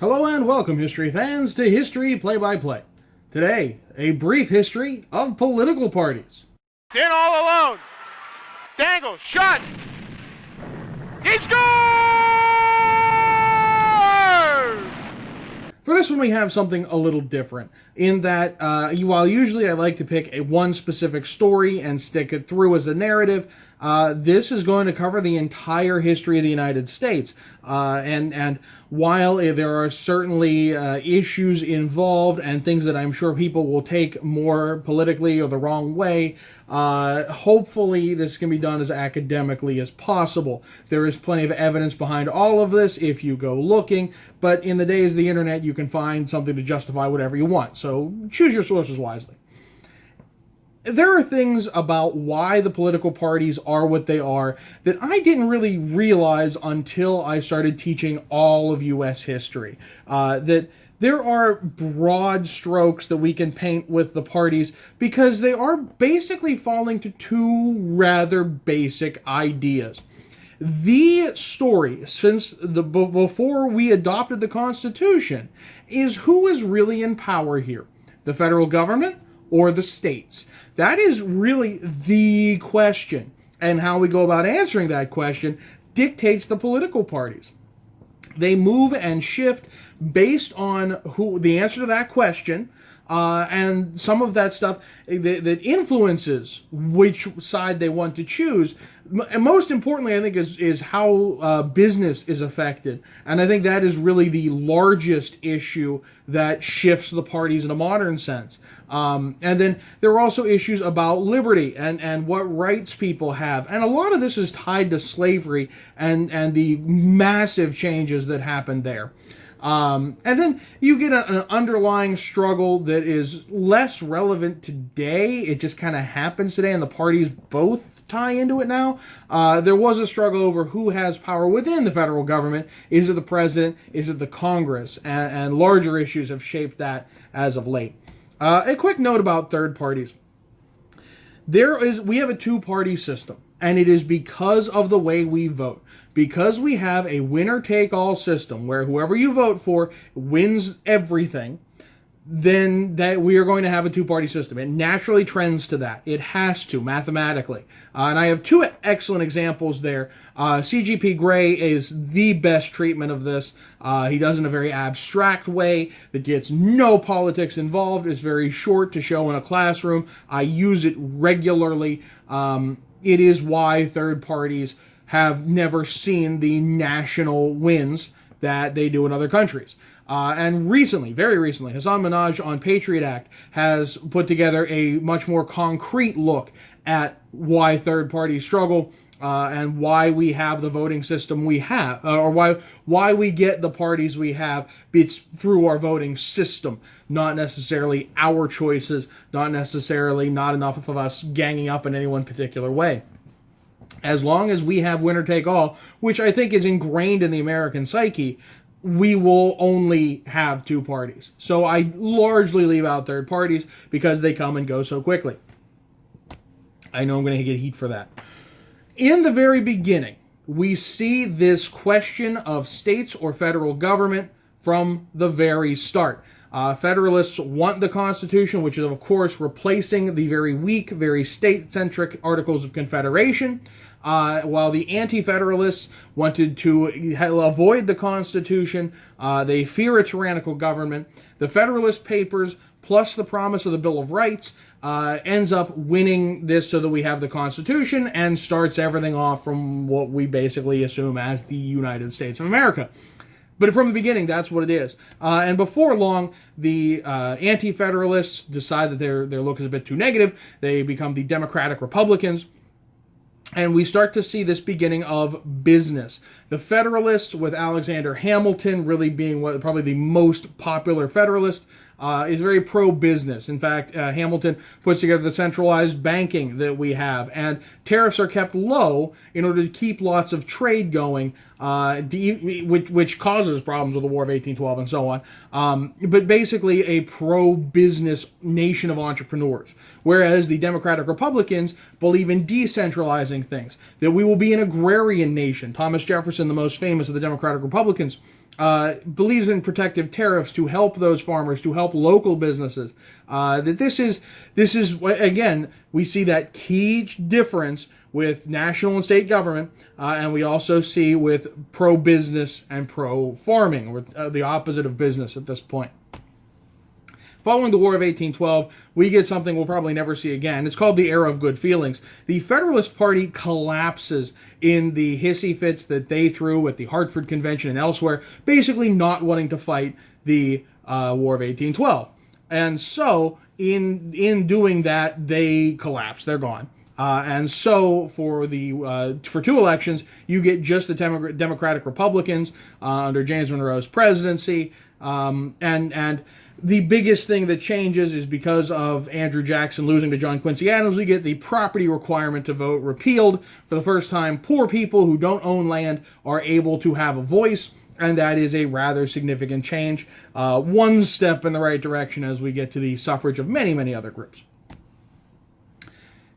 Hello and welcome, history fans, to History Play-by-Play. Today, a brief history of political parties. In all alone. Dangle, shot. He scores! For this one, we have something a little different, in that while usually I like to pick one specific story and stick it through as a narrative, this is going to cover the entire history of the United States. And while there are certainly issues involved and things that I'm sure people will take more politically or the wrong way, hopefully this can be done as academically as possible. There is plenty of evidence behind all of this if you go looking, but in the days of the internet you can find something to justify whatever you want, so choose your sources wisely. There are things about why the political parties are what they are that I didn't really realize until I started teaching all of U.S. history. That there are broad strokes that we can paint with the parties because they are basically falling to two rather basic ideas. The story, since before we adopted the Constitution, is who is really in power here, the federal government or the states? That is really the question, and how we go about answering that question dictates the political parties. They move and shift based on who the answer to that question, and some of that stuff that influences which side they want to choose. And most importantly, I think, is how business is affected. And I think that is really the largest issue that shifts the parties in a modern sense. And then there are also issues about liberty and what rights people have. And a lot of this is tied to slavery and the massive changes that happened there. And then you get an underlying struggle that is less relevant today. It just kind of happens today, and the parties both tie into it now. There was a struggle over who has power within the federal government. Is it the president? Is it the Congress? And larger issues have shaped that as of late. A quick note about third parties. We have a two-party system, and it is because of the way we vote. Because we have a winner-take-all system where whoever you vote for wins everything, then that we are going to have a two-party system. It naturally trends to that. It has to, mathematically. And I have two excellent examples there. C.G.P. Gray is the best treatment of this. He does it in a very abstract way that gets no politics involved. It's very short to show in a classroom. I use it regularly. It is why third parties have never seen the national wins that they do in other countries. And recently, very recently, Hassan Minhaj on Patriot Act has put together a much more concrete look at why third parties struggle and why we have the voting system we have, or why we get the parties we have. It's through our voting system, not necessarily our choices, not enough of us ganging up in any one particular way. As long as we have winner take all, which I think is ingrained in the American psyche, we will only have two parties. So I largely leave out third parties because they come and go so quickly. I know I'm going to get heat for that. In the very beginning, we see this question of states or federal government from the very start. Federalists want the Constitution, which is, of course, replacing the very weak, very state-centric Articles of Confederation, while the anti-federalists wanted to avoid the Constitution. They fear a tyrannical government. The Federalist Papers, plus the promise of the Bill of Rights, ends up winning this so that we have the Constitution and starts everything off from what we basically assume as the United States of America. But from the beginning, that's what it is. And before long, the anti-federalists decide that their look is a bit too negative. They become the Democratic Republicans. And we start to see this beginning of business. The Federalists, with Alexander Hamilton really being probably the most popular Federalist, is very pro-business. In fact, Hamilton puts together the centralized banking that we have, and tariffs are kept low in order to keep lots of trade going, which causes problems with the War of 1812 and so on. But basically a pro-business nation of entrepreneurs, whereas the Democratic Republicans believe in decentralizing things, that we will be an agrarian nation. Thomas Jefferson, the most famous of the Democratic Republicans, believes in protective tariffs to help those farmers, to help local businesses. That this is again, we see that key difference with national and state government, and we also see with pro-business and pro-farming, or the opposite of business at this point. Following the War of 1812, we get something we'll probably never see again. It's called the Era of Good Feelings. The Federalist Party collapses in the hissy fits that they threw at the Hartford Convention and elsewhere, basically not wanting to fight the War of 1812. And so, in doing that, they collapse. They're gone. And so for two elections, you get just the Democratic Republicans under James Monroe's presidency, and the biggest thing that changes is because of Andrew Jackson losing to John Quincy Adams, we get the property requirement to vote repealed. For the first time, poor people who don't own land are able to have a voice, and that is a rather significant change. One step in the right direction as we get to the suffrage of many, many other groups.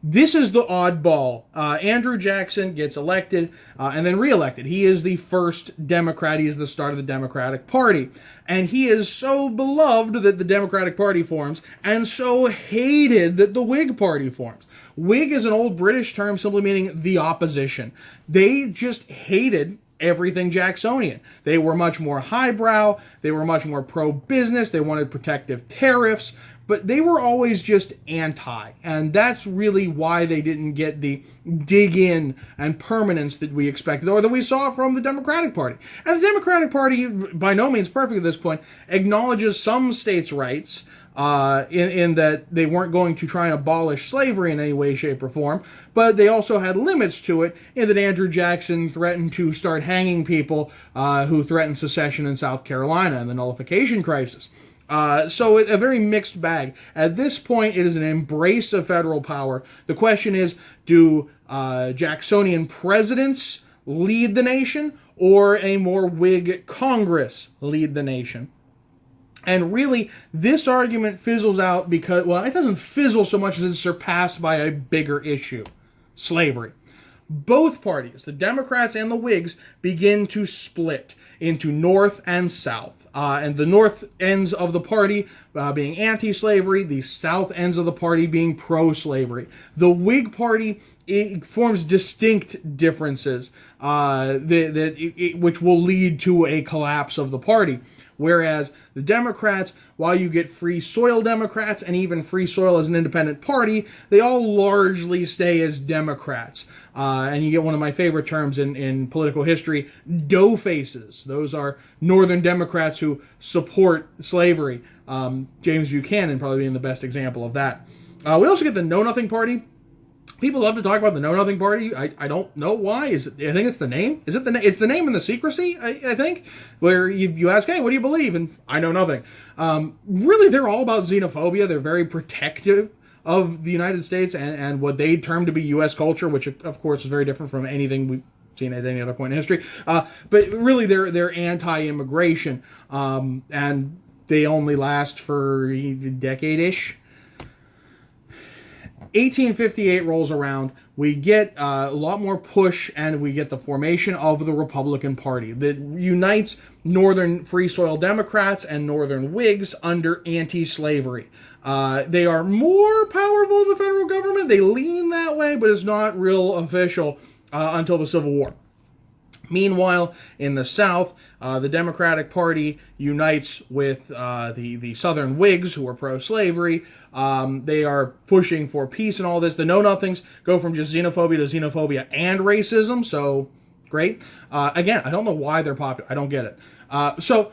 This is the oddball. Andrew Jackson gets elected and then reelected. He is the first Democrat. He is the start of the Democratic Party. And he is so beloved that the Democratic Party forms, and so hated that the Whig Party forms. Whig is an old British term simply meaning the opposition. They just hated everything Jacksonian. They were much more highbrow. They were much more pro-business. They wanted protective tariffs. But they were always just anti, and that's really why they didn't get the dig in and permanence that we expected, or that we saw from the Democratic Party. And the Democratic Party, by no means perfect at this point, acknowledges some states' rights, in that they weren't going to try and abolish slavery in any way, shape, or form, but they also had limits to it, in that Andrew Jackson threatened to start hanging people who threatened secession in South Carolina and the nullification crisis. So a very mixed bag. At this point, it is an embrace of federal power. The question is, do Jacksonian presidents lead the nation, or a more Whig Congress lead the nation? And really, this argument fizzles out because, well, it doesn't fizzle so much as it's surpassed by a bigger issue: slavery. Both parties, the Democrats and the Whigs, begin to split into North and South. And the North ends of the party being anti-slavery, the South ends of the party being pro-slavery. The Whig Party forms distinct differences which will lead to a collapse of the party. Whereas the Democrats, while you get Free Soil Democrats and even Free Soil as an independent party, they all largely stay as Democrats. And you get one of my favorite terms in political history, dough faces. Those are Northern Democrats who support slavery. James Buchanan probably being the best example of that. We also get the Know Nothing Party. People love to talk about the Know Nothing Party. I don't know why. I think it's the name. Is it it's the name and the secrecy, I think, where you ask, hey, what do you believe? And I know nothing. Really, they're all about xenophobia. They're very protective of the United States and what they term to be U.S. culture, which, of course, is very different from anything we've seen at any other point in history. But really, they're anti-immigration, and they only last for a decade-ish. 1858 rolls around, we get a lot more push, and we get the formation of the Republican Party that unites Northern Free Soil Democrats and Northern Whigs under anti-slavery. They are more powerful than the federal government. They lean that way, but it's not real official until the Civil War. Meanwhile, in the South, the Democratic Party unites with the Southern Whigs, who are pro-slavery. They are pushing for peace and all this. The Know-Nothings go from just xenophobia to xenophobia and racism, so great. Again, I don't know why they're popular. I don't get it. So,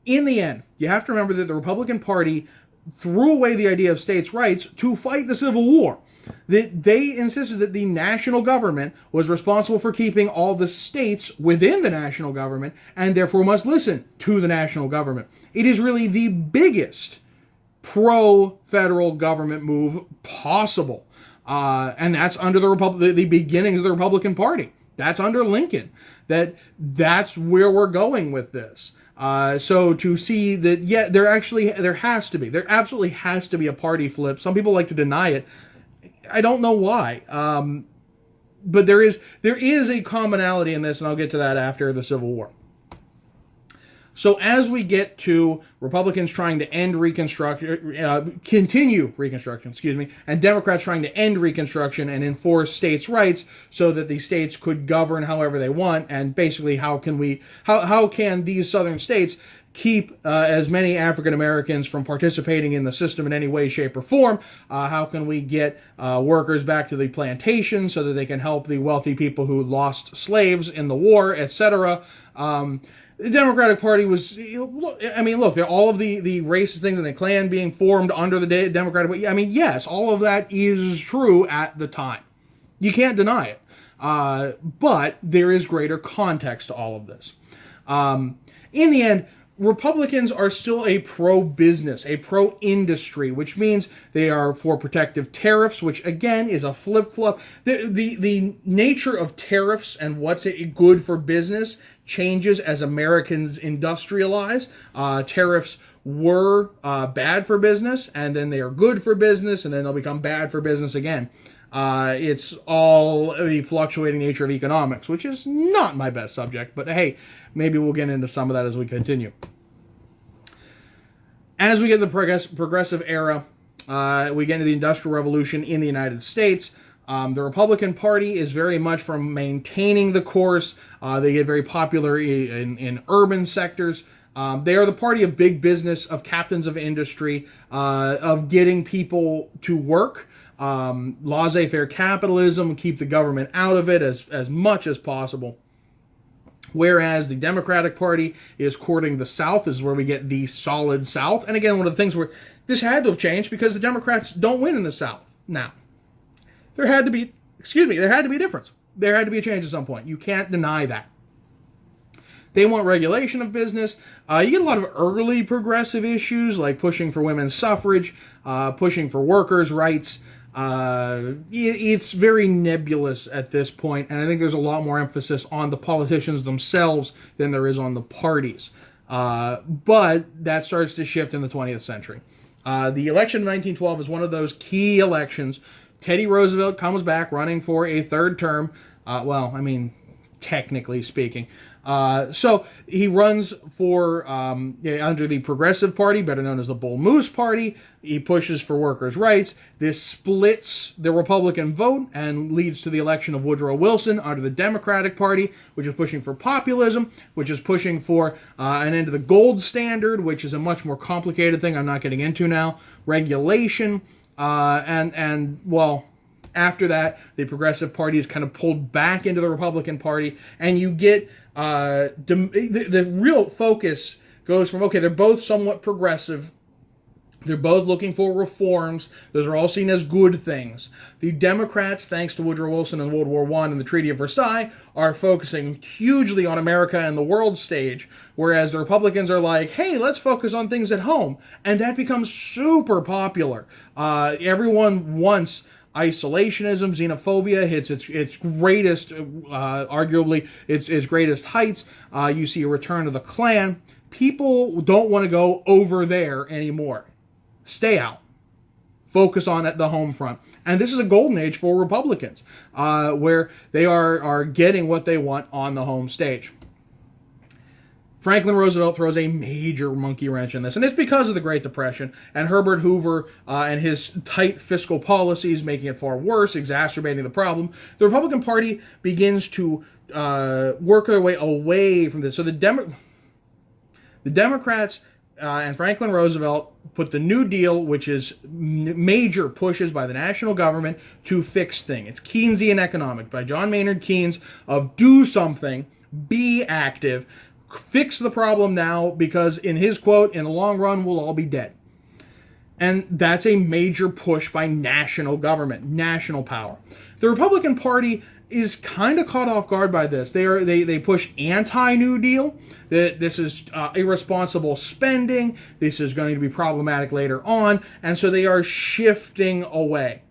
in the end, you have to remember that the Republican Party threw away the idea of states' rights to fight the Civil War. They insisted that the national government was responsible for keeping all the states within the national government, and therefore must listen to the national government. It is really the biggest pro-federal government move possible. And that's under the beginnings of the Republican Party. That's under Lincoln. That's where we're going with this. So to see that, yeah, there absolutely has to be a party flip. Some people like to deny it. I don't know why. But there is a commonality in this, and I'll get to that after the Civil War. So as we get to Republicans trying to end continue Reconstruction, and Democrats trying to end Reconstruction and enforce states' rights so that the states could govern however they want, and basically how can these southern states keep as many African Americans from participating in the system in any way, shape, or form? How can we get workers back to the plantation so that they can help the wealthy people who lost slaves in the war, etc.? The Democratic Party was, look, all of the racist things in the Klan being formed under the Democratic Party. Yes, all of that is true at the time. You can't deny it. But there is greater context to all of this. In the end, Republicans are still a pro-business, a pro-industry, which means they are for protective tariffs, which again is a flip-flop. The nature of tariffs and what's good for business changes as Americans industrialize. Tariffs were bad for business, and then they are good for business, and then they'll become bad for business again. It's all the fluctuating nature of economics, which is not my best subject, but hey, maybe we'll get into some of that as we continue. As we get to the progressive era, we get into the Industrial Revolution in the United States. The Republican Party is very much from maintaining the course. They get very popular in urban sectors. They are the party of big business, of captains of industry, of getting people to work. Laissez-faire capitalism, keep the government out of it as much as possible. Whereas the Democratic Party is courting the South. This is where we get the solid South. And again, one of the things where this had to have changed because the Democrats don't win in the South now. There had to be a difference. There had to be a change at some point. You can't deny that. They want regulation of business. You get a lot of early progressive issues like pushing for women's suffrage, pushing for workers' rights. It's very nebulous at this point, and I think there's a lot more emphasis on the politicians themselves than there is on the parties. But that starts to shift in the 20th century. The election of 1912 is one of those key elections. Teddy Roosevelt comes back running for a third term. Technically speaking. So he runs for, under the Progressive Party, better known as the Bull Moose Party. He pushes for workers' rights. This splits the Republican vote and leads to the election of Woodrow Wilson under the Democratic Party, which is pushing for populism, which is pushing for an end to the gold standard, which is a much more complicated thing I'm not getting into now, regulation, after that, the Progressive Party is kind of pulled back into the Republican Party, and you get the real focus goes from, okay, they're both somewhat progressive. They're both looking for reforms. Those are all seen as good things. The Democrats, thanks to Woodrow Wilson and World War I and the Treaty of Versailles, are focusing hugely on America and the world stage, whereas the Republicans are like, hey, let's focus on things at home. And that becomes super popular. Everyone wants isolationism, xenophobia hits its greatest, arguably its greatest heights. You see a return of the Klan. People don't want to go over there anymore. Stay out. Focus on at the home front. And this is a golden age for Republicans, where they are getting what they want on the home stage. Franklin Roosevelt throws a major monkey wrench in this, and it's because of the Great Depression and Herbert Hoover and his tight fiscal policies making it far worse, exacerbating the problem. The Republican Party begins to work their way away from this. So the Democrats and Franklin Roosevelt put the New Deal, which is major pushes by the national government to fix things. It's Keynesian economic by John Maynard Keynes of do something, be active, fix the problem now, because in his quote, in the long run, we'll all be dead. And that's a major push by national government, national power. The Republican Party is kind of caught off guard by this. They push anti-New Deal. That this is irresponsible spending. This is going to be problematic later on. And so they are shifting away.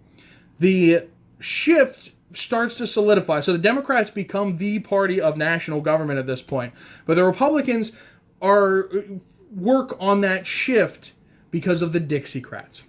The shift starts to solidify. So the Democrats become the party of national government at this point. But the Republicans work on that shift because of the Dixiecrats.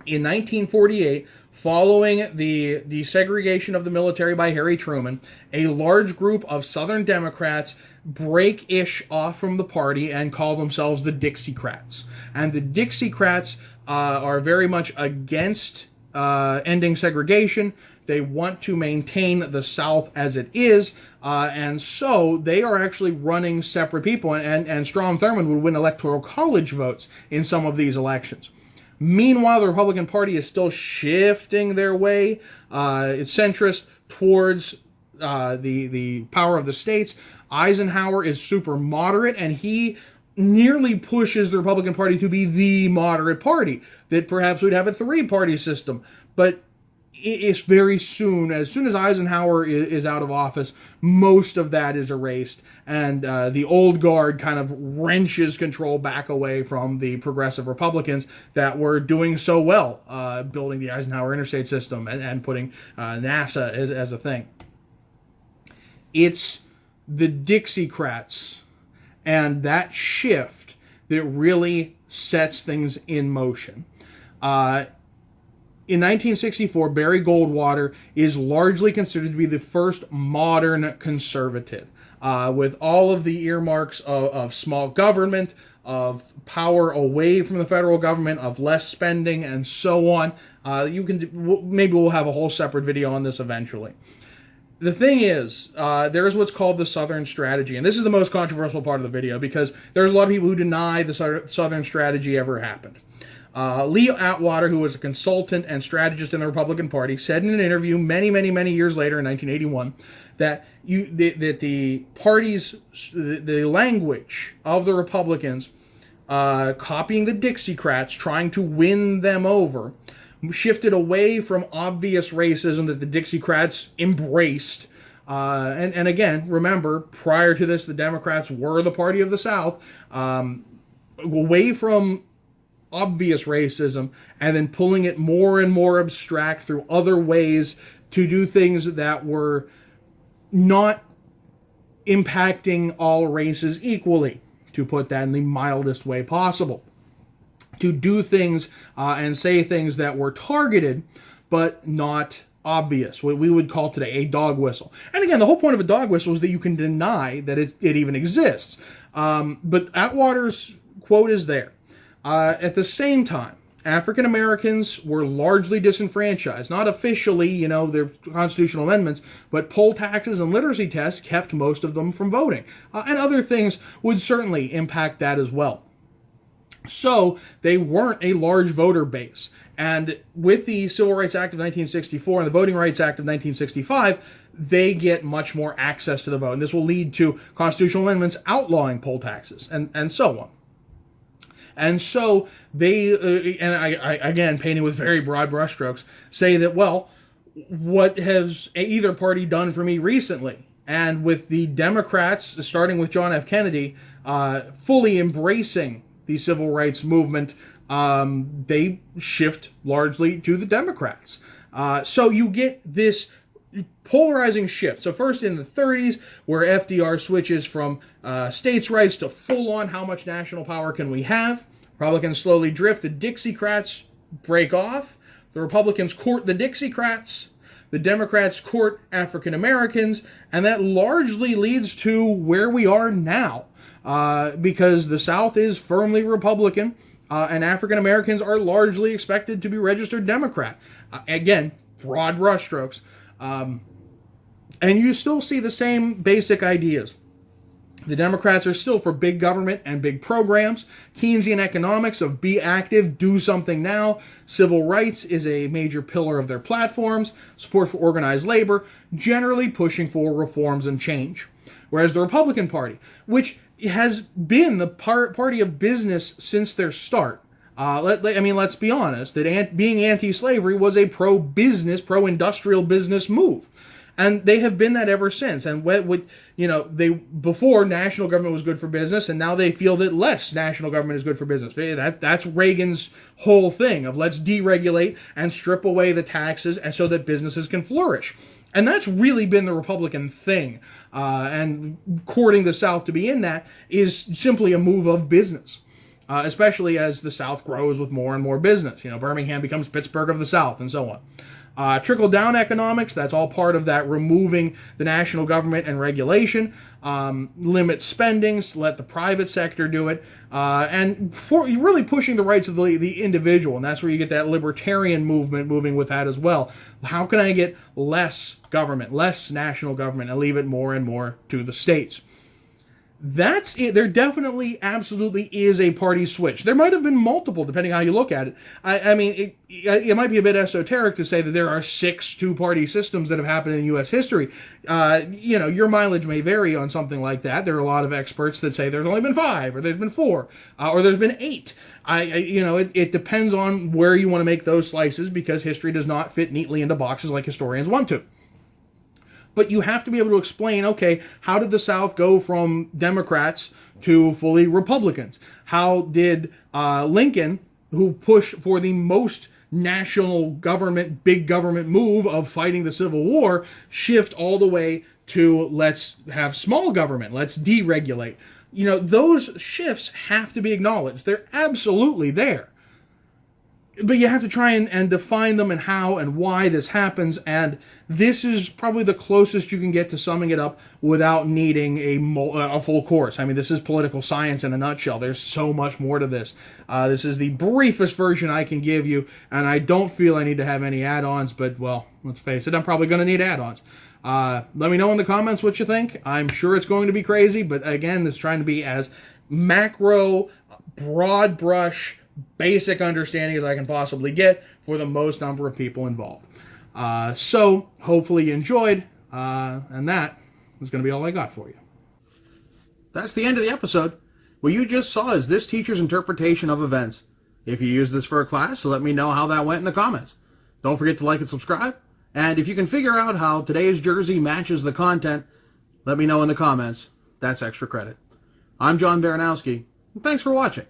In 1948, following the desegregation of the military by Harry Truman, a large group of Southern Democrats break-ish off from the party and call themselves the Dixiecrats. And the Dixiecrats are very much against ending segregation. They want to maintain the South as it is, and so they are actually running separate people, and Strom Thurmond would win electoral college votes in some of these elections. Meanwhile, the Republican Party is still shifting their way, its centrist, towards the power of the states. Eisenhower is super moderate, and he nearly pushes the Republican Party to be the moderate party, that perhaps we'd have a three-party system. But it's very soon as Eisenhower is out of office, most of that is erased, and the old guard kind of wrenches control back away from the progressive Republicans that were doing so well, building the Eisenhower interstate system and putting NASA as a thing. It's the Dixiecrats and that shift that really sets things in motion. In 1964, Barry Goldwater is largely considered to be the first modern conservative, with all of the earmarks of small government, of power away from the federal government, of less spending, and so on. Maybe we'll have a whole separate video on this eventually. The thing is, there is what's called the Southern Strategy, and this is the most controversial part of the video because there's a lot of people who deny the Southern Strategy ever happened. Lee Atwater, who was a consultant and strategist in the Republican Party, said in an interview many years later in 1981 that the party's the language of the Republicans, copying the Dixiecrats, trying to win them over, shifted away from obvious racism that the Dixiecrats embraced. And again, remember, prior to this, the Democrats were the party of the South, away from obvious racism, and then pulling it more and more abstract through other ways to do things that were not impacting all races equally, to put that in the mildest way possible. To do things and say things that were targeted, but not obvious. What we would call today a dog whistle. And again, the whole point of a dog whistle is that you can deny that it even exists. But Atwater's quote is there. At the same time, African Americans were largely disenfranchised. Not officially, their constitutional amendments, but poll taxes and literacy tests kept most of them from voting. And other things would certainly impact that as well. So they weren't a large voter base. And with the Civil Rights Act of 1964 and the Voting Rights Act of 1965, they get much more access to the vote. And this will lead to constitutional amendments outlawing poll taxes and so on. And so they, and I again, painting with very broad brushstrokes, say that, well, what has either party done for me recently? And with the Democrats, starting with John F. Kennedy, fully embracing the civil rights movement, they shift largely to the Democrats. So you get this polarizing shift. So first in the 30s, where FDR switches from states' rights to full-on how much national power can we have. Republicans slowly drift. The Dixiecrats break off. The Republicans court the Dixiecrats. The Democrats court African Americans. And that largely leads to where we are now. Because the South is firmly Republican, and African Americans are largely expected to be registered Democrat. Again, broad brushstrokes. And you still see the same basic ideas. The Democrats are still for big government and big programs. Keynesian economics of be active, do something now. Civil rights is a major pillar of their platforms. Support for organized labor, generally pushing for reforms and change. Whereas the Republican Party, which has been the party of business since their start. Let's be honest, that being anti-slavery was a pro-business, pro-industrial business move. And they have been that ever since. And before national government was good for business, and now they feel that less national government is good for business. That's Reagan's whole thing of let's deregulate and strip away the taxes and so that businesses can flourish. And that's really been the Republican thing. And courting the South to be in that is simply a move of business. especially as the South grows with more and more business. Birmingham becomes Pittsburgh of the South, and so on. Trickle-down economics, that's all part of that, removing the national government and regulation, limit spendings, let the private sector do it, and really pushing the rights of the individual, and that's where you get that libertarian movement moving with that as well. How can I get less government, less national government, and leave it more and more to the states? That's it. There definitely, absolutely is a party switch. There might have been multiple, depending how you look at it. I mean, it might be a bit esoteric to say that there are 6 two-party systems that have happened in U.S. history. Your mileage may vary on something like that. There are a lot of experts that say there's only been 5, or there's been 4, or there's been 8. It depends on where you want to make those slices, because history does not fit neatly into boxes like historians want to. But you have to be able to explain, okay, how did the South go from Democrats to fully Republicans? How did Lincoln, who pushed for the most national government, big government move of fighting the Civil War, shift all the way to let's have small government, let's deregulate? Those shifts have to be acknowledged. They're absolutely there. But you have to try and define them and how and why this happens, and this is probably the closest you can get to summing it up without needing a full course. I mean, this is political science in a nutshell. There's so much more to this. This is the briefest version I can give you, and I don't feel I need to have any add-ons, but, well, let's face it, I'm probably going to need add-ons. Let me know in the comments what you think. I'm sure it's going to be crazy, but again, this is trying to be as macro, broad brush, basic understanding as I can possibly get for the most number of people involved. So, hopefully you enjoyed, and that is going to be all I got for you. That's the end of the episode. What you just saw is this teacher's interpretation of events. If you use this for a class, let me know how that went in the comments. Don't forget to like and subscribe, and if you can figure out how today's jersey matches the content, let me know in the comments. That's extra credit. I'm John Baranowski, and thanks for watching.